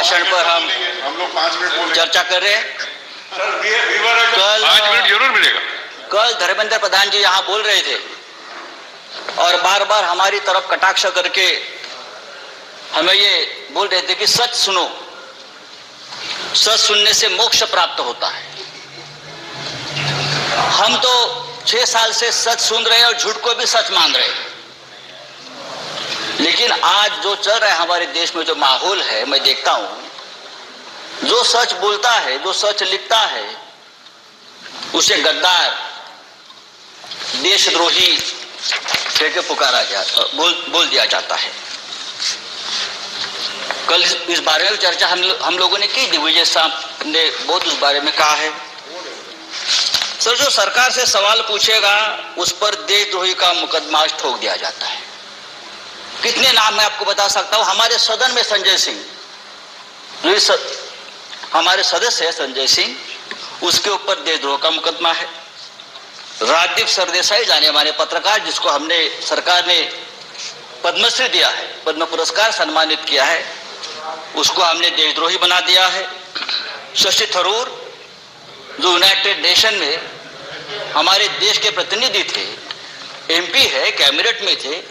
भाषण पर हम लोग 5 मिनट चर्चा कर रहे हैं। कल 5 मिनट जरूर मिलेगा। कल धर्मेंद्र प्रधान जी यहाँ बोल रहे थे और बार बार हमारी तरफ कटाक्ष करके हमें ये बोल रहे थे कि सच सुनो, सच सुनने से मोक्ष प्राप्त होता है। हम तो 6 साल से सच सुन रहे हैं और झूठ को भी सच मान रहे हैं, लेकिन आज जो चल रहा है हमारे देश में, जो माहौल है, मैं देखता हूं जो सच बोलता है, जो सच लिखता है, उसे गद्दार, देशद्रोही कह के पुकारा जाता, बोल दिया जाता है। कल इस बारे में चर्चा हम लोगों ने की। दिग्विजय साहब ने बहुत उस बारे में कहा है। सर, जो सरकार से सवाल पूछेगा उस पर देशद्रोही का मुकदमा ठोक दिया जाता है। कितने नाम मैं आपको बता सकता हूं। हमारे सदन में संजय सिंह, जो हमारे सदस्य है संजय सिंह, उसके ऊपर देशद्रोह का मुकदमा है। राजदीप सरदेसाई, जाने माने पत्रकार, जिसको हमने सरकार ने पद्मश्री दिया है, पद्म पुरस्कार सम्मानित किया है, उसको हमने देशद्रोही बना दिया है। शशि थरूर, जो यूनाइटेड नेशन में हमारे देश के प्रतिनिधि थे, एमपी है, कैबिनेट में थे,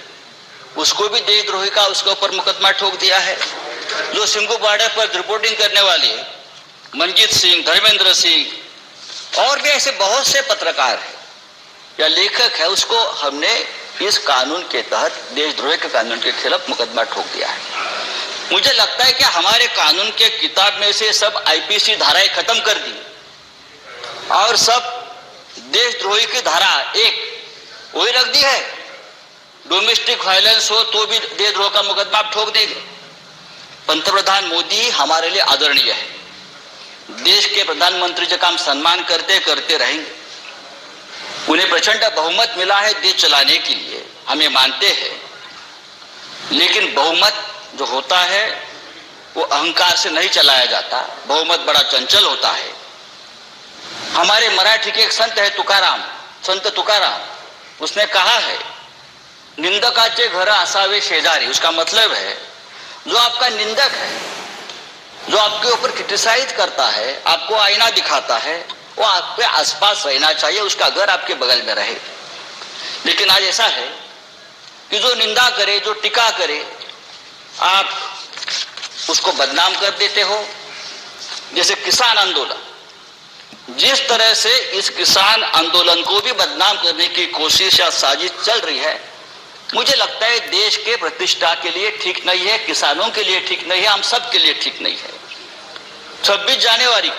उसको भी देशद्रोही का उसके ऊपर मुकदमा ठोक दिया है। जो सिंघू बॉर्डर पर रिपोर्टिंग करने वाले मनजीत सिंह, धर्मेंद्र सिंह और भी ऐसे बहुत से पत्रकार हैं या लेखक है, उसको हमने इस कानून के तहत, देशद्रोह के कानून के खिलाफ मुकदमा ठोक दिया है। मुझे लगता है कि हमारे कानून के किताब में से सब आईपीसी धाराएं खत्म कर दी और सब देशद्रोही की धारा एक वही रख दी है। डोमेस्टिक वायलेंस हो तो भी देशद्रोह का मुकदमा आप ठोक देंगे। पंतप्रधान मोदी हमारे लिए आदरणीय है। देश के प्रधानमंत्री जी का हम सम्मान करते करते रहेंगे। उन्हें प्रचंड बहुमत मिला है देश चलाने के लिए, हम ये मानते हैं। लेकिन बहुमत जो होता है वो अहंकार से नहीं चलाया जाता। बहुमत बड़ा चंचल होता है। हमारे मराठी के एक संत है तुकाराम, संत तुकाराम, उसने कहा है, निंदकाचे घर असावे शेजारी। उसका मतलब है जो आपका निंदक है, जो आपके ऊपर क्रिटिसाइज करता है, आपको आईना दिखाता है, वो आपके आसपास रहना चाहिए, उसका घर आपके बगल में रहे। लेकिन आज ऐसा है कि जो निंदा करे, जो टीका करे, आप उसको बदनाम कर देते हो। जैसे किसान आंदोलन, जिस तरह से इस किसान आंदोलन को भी बदनाम करने की कोशिश या साजिश चल रही है, मुझे लगता है देश के प्रतिष्ठा के लिए ठीक नहीं है, किसानों के लिए ठीक नहीं है, हम सब के लिए ठीक नहीं है। 26 जनवरी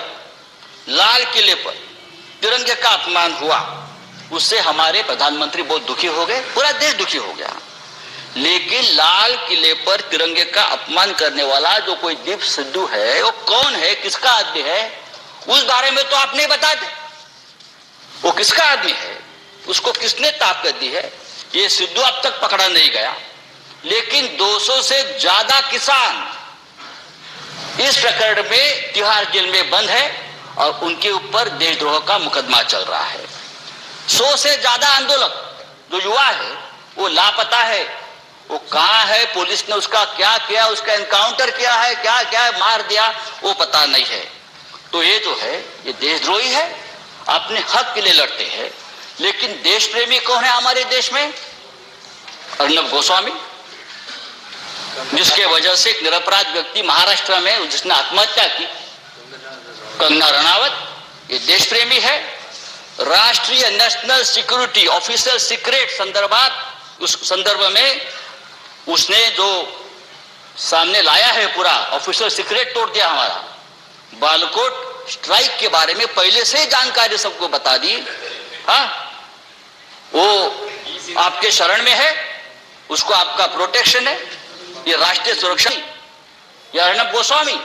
लाल किले पर तिरंगे का अपमान हुआ, उससे हमारे प्रधानमंत्री बहुत दुखी हो गए, पूरा देश दुखी हो गया। लेकिन लाल किले पर तिरंगे का अपमान करने वाला जो कोई दीप सिद्धू है, वो कौन है, किसका आदमी है, उस बारे में तो आप नहीं बताते। वो किसका आदमी है, उसको किसने ताकत दी है, ये सिद्धू अब तक पकड़ा नहीं गया। लेकिन 200 से ज्यादा किसान इस प्रकरण में तिहाड़ जेल में बंद है और उनके ऊपर देशद्रोह का मुकदमा चल रहा है। 100 से ज्यादा आंदोलक जो युवा है वो लापता है। वो कहां है, पुलिस ने उसका क्या किया, उसका एनकाउंटर किया है, क्या क्या मार दिया, वो पता नहीं है। तो ये जो है ये देशद्रोही है, अपने हक के लिए लड़ते हैं। लेकिन देश प्रेमी कौन है हमारे देश में? अर्नब गोस्वामी, जिसके वजह से एक निरपराध व्यक्ति महाराष्ट्र में जिसने आत्महत्या की, कंगना रनावत, ये देश प्रेमी है। राष्ट्रीय नेशनल सिक्योरिटी ऑफिशियल सीक्रेट संदर्भात, उस संदर्भ में उसने जो सामने लाया है पूरा ऑफिशियल सीक्रेट तोड़ दिया हमारा। बालाकोट स्ट्राइक के बारे में पहले से जानकारी सबको बता दी। हाँ, वो आपके शरण में है, उसको आपका प्रोटेक्शन है। ये राष्ट्रीय सुरक्षा, ये अर्नब गोस्वामी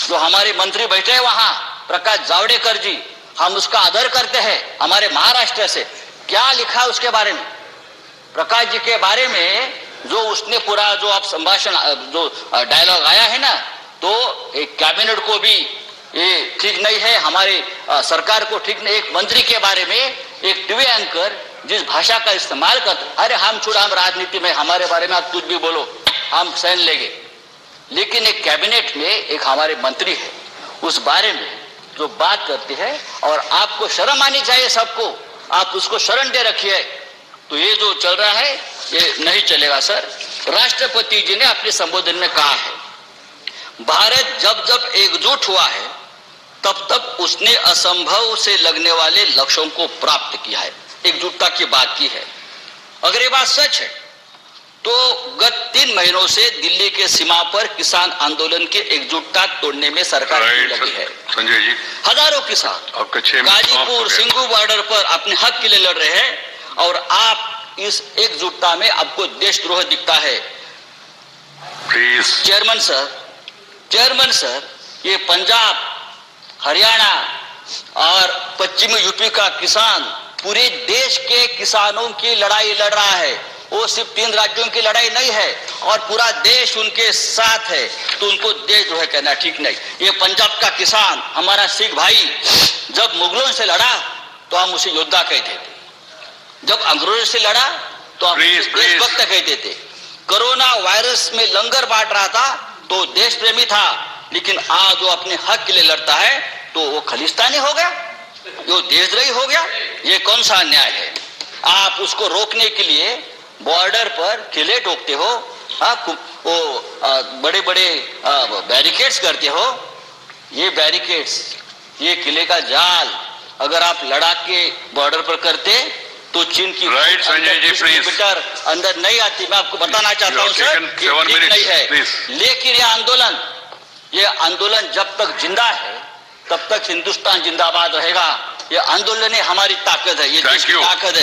जो हमारे मंत्री बैठे हैं वहां, प्रकाश जावड़ेकर जी, हम उसका आदर करते हैं। हमारे महाराष्ट्र से क्या लिखा उसके बारे में, प्रकाश जी के बारे में जो उसने पूरा जो आप संभाषण, जो डायलॉग आया है ना, तो एक कैबिनेट को भी ये ठीक नहीं है, हमारे सरकार को ठीक नहीं। एक मंत्री के बारे में एक टीवी एंकर जिस भाषा का इस्तेमाल करते, अरे हम छोड़, हम राजनीति में, हमारे बारे में आप कुछ भी बोलो, हम सहन लेंगे। लेकिन एक कैबिनेट में एक हमारे मंत्री है, उस बारे में जो बात करते हैं, और आपको शर्म आनी चाहिए सबको, आप उसको शरण दे रखिए। तो ये जो चल रहा है ये नहीं चलेगा सर। राष्ट्रपति जी ने अपने संबोधन में कहा है, भारत जब जब एकजुट हुआ है तब तब उसने असंभव से लगने वाले लक्ष्यों को प्राप्त किया है, एकजुटता की बात की है। अगर ये बात सच है तो गत 3 महीनों से दिल्ली के सीमा पर किसान आंदोलन के एकजुटता तोड़ने में सरकार लगी है। संजय जी, हजारों किसान आपका 6 मिनट गाजीपुर सिंगू बॉर्डर पर अपने हक के लिए लड़ रहे हैं, और आप इस एकजुटता में आपको देशद्रोह दिखता है। प्लीज। चेयरमैन सर, ये पंजाब, हरियाणा और पश्चिमी यूपी का किसान पूरे देश के किसानों की लड़ाई लड़ रहा है। वो सिर्फ 3 राज्यों की लड़ाई नहीं है, और पूरा देश उनके साथ है। तो उनको देशद्रोह कहना ठीक नहीं। ये पंजाब का किसान, हमारा सिख भाई, जब मुगलों से लड़ा तो हम उसे योद्धा कहते थे, जब अंग्रेजों से लड़ा तो हम उसे देशभक्त कहते थे। कोरोना वायरस में लंगर बांट रहा था तो देश प्रेमी था, लेकिन आज वो अपने हक के लिए लड़ता है तो वो खलिस्तानी हो गया, वो देशद्रोही हो गया। ये कौन सा अन्याय है? आप उसको रोकने के लिए बॉर्डर पर किले ठोकते हो, वो बड़े बड़े बैरिकेड्स करते हो। ये बैरिकेड्स, ये किले का जाल अगर आप लड़ाक के बॉर्डर पर करते तो चीन की किलोमीटर अंदर नहीं आती। मैं आपको बताना चाहता हूं सर, ये ठीक नहीं है। लेकिन ये आंदोलन जब तक जिंदा है तब तक हिंदुस्तान जिंदाबाद रहेगा। ये आंदोलन ही हमारी ताकत है, ये देश की ताकत है।